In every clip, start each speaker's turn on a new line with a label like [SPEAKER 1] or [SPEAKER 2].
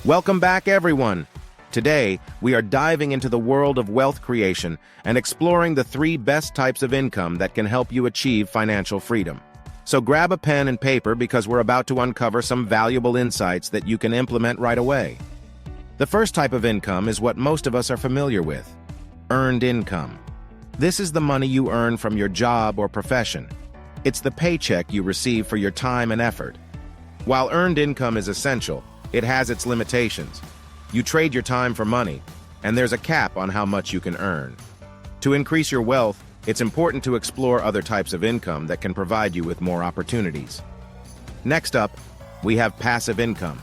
[SPEAKER 1] Welcome back, everyone. Today, we are diving into the world of wealth creation and exploring the 3 best types of income that can help you achieve financial freedom. So grab a pen and paper because we're about to uncover some valuable insights that you can implement right away. The first type of income is what most of us are familiar with: earned income. This is the money you earn from your job or profession. It's the paycheck you receive for your time and effort. While earned income is essential, it has its limitations. You trade your time for money, and there's a cap on how much you can earn. To increase your wealth, it's important to explore other types of income that can provide you with more opportunities. Next up, we have passive income.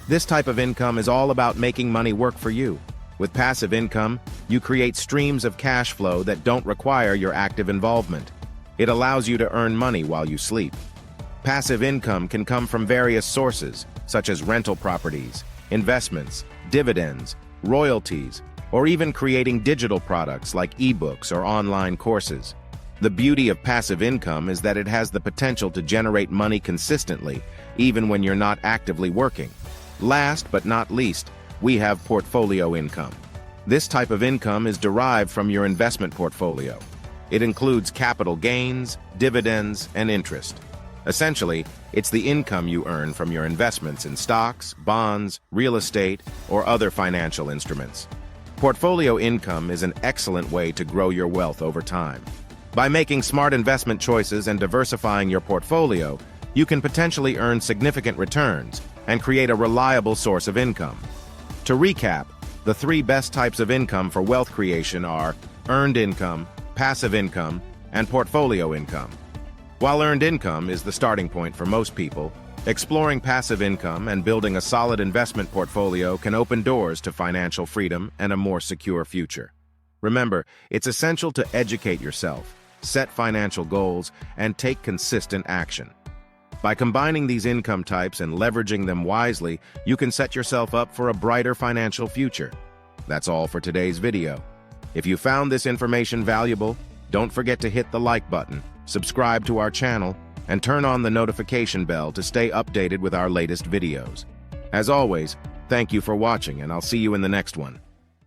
[SPEAKER 1] This type of income is all about making money work for you. With passive income, you create streams of cash flow that don't require your active involvement. It allows you to earn money while you sleep. Passive income can come from various sources, such as rental properties, investments, dividends, royalties, or even creating digital products like ebooks or online courses. The beauty of passive income is that it has the potential to generate money consistently, even when you're not actively working. Last but not least, we have portfolio income. This type of income is derived from your investment portfolio. It includes capital gains, dividends, and interest. Essentially, it's the income you earn from your investments in stocks, bonds, real estate, or other financial instruments. Portfolio income is an excellent way to grow your wealth over time. By making smart investment choices and diversifying your portfolio, you can potentially earn significant returns and create a reliable source of income. To recap, the 3 best types of income for wealth creation are earned income, passive income, and portfolio income. While earned income is the starting point for most people, exploring passive income and building a solid investment portfolio can open doors to financial freedom and a more secure future. Remember, it's essential to educate yourself, set financial goals, and take consistent action. By combining these income types and leveraging them wisely, you can set yourself up for a brighter financial future. That's all for today's video. If you found this information valuable, don't forget to hit the like button, subscribe to our channel, and turn on the notification bell to stay updated with our latest videos. As always, thank you for watching, and I'll see you in the next one.